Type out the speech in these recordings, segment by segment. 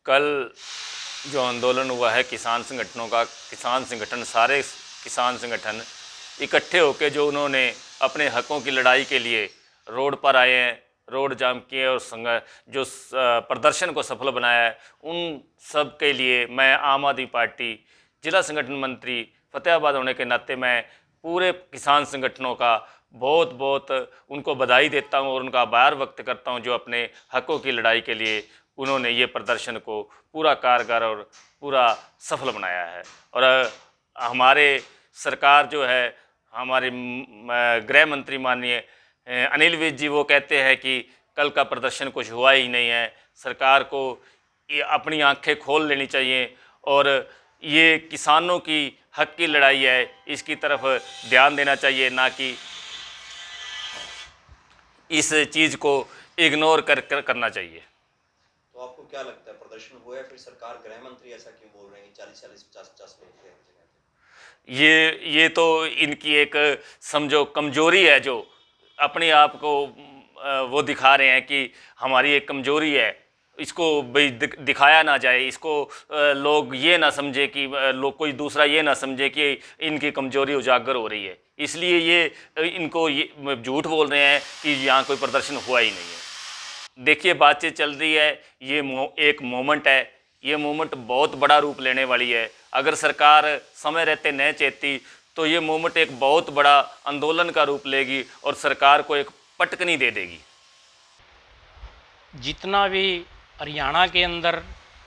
कल जो आंदोलन हुआ है किसान संगठनों का, किसान संगठन, सारे किसान संगठन इकट्ठे होकर जो उन्होंने अपने हकों की लड़ाई के लिए रोड पर आए हैं, रोड जाम किए और जो प्रदर्शन को सफल बनाया है, उन सब के लिए मैं आम आदमी पार्टी जिला संगठन मंत्री फतेहाबाद होने के नाते मैं पूरे किसान संगठनों का बहुत बहुत उनको बधाई देता हूं और उनका आभार व्यक्त करता हूं, जो अपने हकों की लड़ाई के लिए उन्होंने ये प्रदर्शन को पूरा कारगर और पूरा सफल बनाया है। और हमारे सरकार जो है, हमारे गृह मंत्री माननीय अनिल विज जी, वो कहते हैं कि कल का प्रदर्शन कुछ हुआ ही नहीं है। सरकार को अपनी आंखें खोल लेनी चाहिए और ये किसानों की हक की लड़ाई है, इसकी तरफ ध्यान देना चाहिए, ना कि इस चीज़ को इग्नोर करना चाहिए। तो आपको क्या लगता है, प्रदर्शन हुआ है, फिर सरकार, गृह मंत्री ऐसा क्यों बोल रहे हैं कि 40-40, 50-50 लोग थे? ये तो इनकी एक समझो कमजोरी है, जो अपने आप को वो दिखा रहे हैं कि हमारी एक कमजोरी है, इसको भाई दिखाया ना जाए, इसको लोग ये ना समझे कि लोग कोई दूसरा ये ना समझे कि इनकी कमजोरी उजागर हो रही है, इसलिए ये इनको ये झूठ बोल रहे हैं कि यहाँ कोई प्रदर्शन हुआ ही नहीं है। देखिए बातचीत चल रही है, ये एक मोमेंट है, ये मोमेंट बहुत बड़ा रूप लेने वाली है। अगर सरकार समय रहते न चेती तो ये मोमेंट एक बहुत बड़ा आंदोलन का रूप लेगी और सरकार को एक पटकनी दे देगी। जितना भी हरियाणा के अंदर,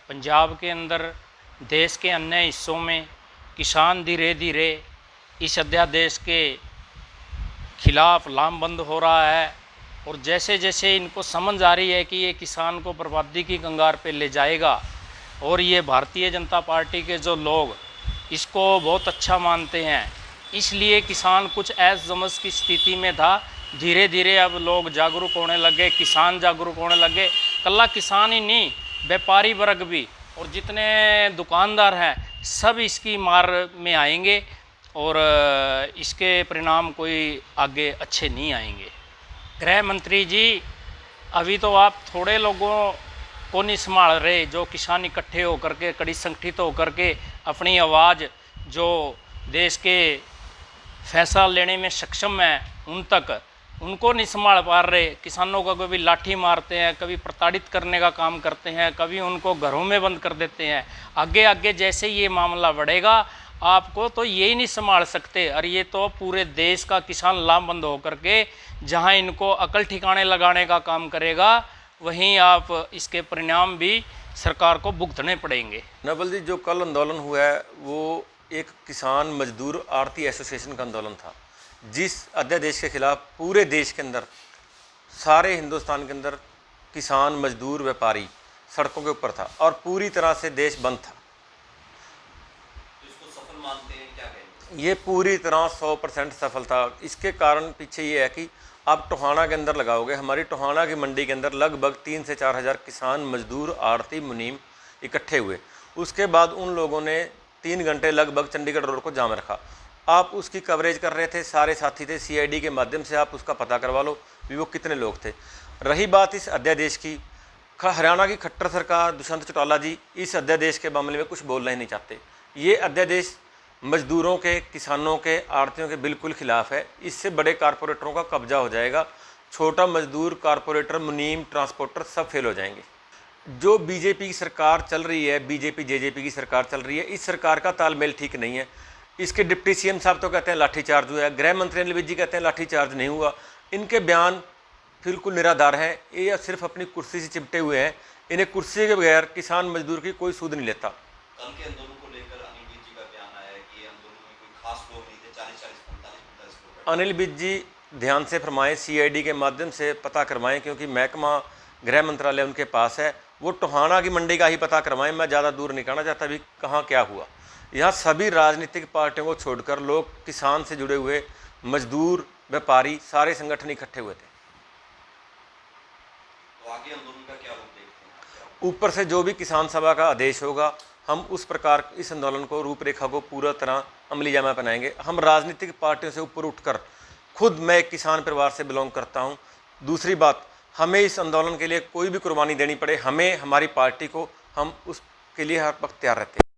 पंजाब के अंदर, देश के अन्य हिस्सों में किसान धीरे धीरे इस अध्यादेश के खिलाफ लामबंद हो रहा है, और जैसे जैसे इनको समझ आ रही है कि ये किसान को बर्बादी की कंगार पे ले जाएगा, और ये भारतीय जनता पार्टी के जो लोग इसको बहुत अच्छा मानते हैं, इसलिए किसान कुछ ऐस जमस की स्थिति में था। धीरे धीरे अब लोग जागरूक होने लगे, किसान जागरूक होने लगे। कल्ला किसान ही नहीं, व्यापारी वर्ग भी और जितने दुकानदार हैं सब इसकी मार में आएंगे, और इसके परिणाम कोई आगे अच्छे नहीं आएंगे। गृह मंत्री जी, अभी तो आप थोड़े लोगों को नहीं संभाल रहे, जो किसान इकट्ठे होकर के, कड़ी संगठित होकर के अपनी आवाज़ जो देश के फैसला लेने में सक्षम है उन तक, उनको नहीं संभाल पा रहे। किसानों को कभी लाठी मारते हैं, कभी प्रताड़ित करने का काम करते हैं, कभी उनको घरों में बंद कर देते हैं। आगे आगे जैसे ये मामला बढ़ेगा, आपको तो यही नहीं संभाल सकते, और ये तो पूरे देश का किसान लामबंद होकर के जहां इनको अकल ठिकाने लगाने का काम करेगा, वहीं आप इसके परिणाम भी सरकार को भुगतने पड़ेंगे। नवल जी, जो कल आंदोलन हुआ है वो एक किसान मजदूर आड़ती एसोसिएशन का आंदोलन था, जिस अध्यादेश के खिलाफ पूरे देश के अंदर, सारे हिंदुस्तान के अंदर किसान मजदूर व्यापारी सड़कों के ऊपर था और पूरी तरह से देश बंद था। तो इसको सफल मानते हैं, क्या कहेंगे? ये पूरी तरह 100% सफल था। इसके कारण पीछे ये है कि आप टोहाना के अंदर लगाओगे, हमारी टोहाना की मंडी के अंदर लगभग 3 से 4 हज़ार किसान मजदूर आड़ती मुनीम इकट्ठे हुए। उसके बाद उन लोगों ने 3 घंटे लगभग चंडीगढ़ रोड को जाम रखा। आप उसकी कवरेज कर रहे थे, सारे साथी थे, CID के माध्यम से आप उसका पता करवा लो भी वो कितने लोग थे। रही बात इस अध्यादेश की, हरियाणा की खट्टर सरकार, दुष्यंत चौटाला जी इस अध्यादेश के मामले में कुछ बोलना ही नहीं चाहते। ये अध्यादेश मजदूरों के, किसानों के, आड़तियों के बिल्कुल खिलाफ है। इससे बड़े कारपोरेटरों का कब्जा हो जाएगा। छोटा मजदूर, कारपोरेटर, मुनीम, ट्रांसपोर्टर सब फेल हो जाएंगे। जो बीजेपी की सरकार चल रही है, बीजेपी JJP की सरकार चल रही है, इस सरकार का तालमेल ठीक नहीं है। इसके डिप्टी CM साहब तो कहते हैं लाठीचार्ज हुआ है, गृह मंत्री अनिल विज जी कहते हैं लाठीचार्ज नहीं हुआ। इनके बयान बिल्कुल निराधार हैं, ये सिर्फ अपनी कुर्सी से चिपटे हुए हैं। इन्हें कुर्सी के बगैर किसान मजदूर की कोई सूद नहीं लेता। कल के आंदोलन को लेकर अनिल विज जी का बयान आया है कि ये आंदोलन में कोई खास लोग नहीं थे, 40-40, 45-45 लोग। अनिल विज जी ध्यान से फरमाएं, CID के माध्यम से पता करवाएं, क्योंकि महकमा गृह मंत्रालय उनके पास है। वो टोहाना की मंडी का ही पता करवाएं। मैं ज़्यादा दूर नहीं कहना चाहता भी कहाँ क्या हुआ। यहाँ सभी राजनीतिक पार्टियों को छोड़कर लोग, किसान से जुड़े हुए मजदूर, व्यापारी, सारे संगठन इकट्ठे हुए थे। तो आगे आंदोलन का क्या रूप देखते हैं? ऊपर से जो भी किसान सभा का आदेश होगा, हम उस प्रकार इस आंदोलन को, रूपरेखा को पूरा तरह अमली जामा पहनाएंगे। हम राजनीतिक पार्टियों से ऊपर उठकर, खुद मैं एक किसान परिवार से बिलोंग करता हूँ। दूसरी बात, हमें इस आंदोलन के लिए कोई भी कुर्बानी देनी पड़े, हमें हमारी पार्टी को हम उसके लिए हर वक्त तैयार रहते हैं।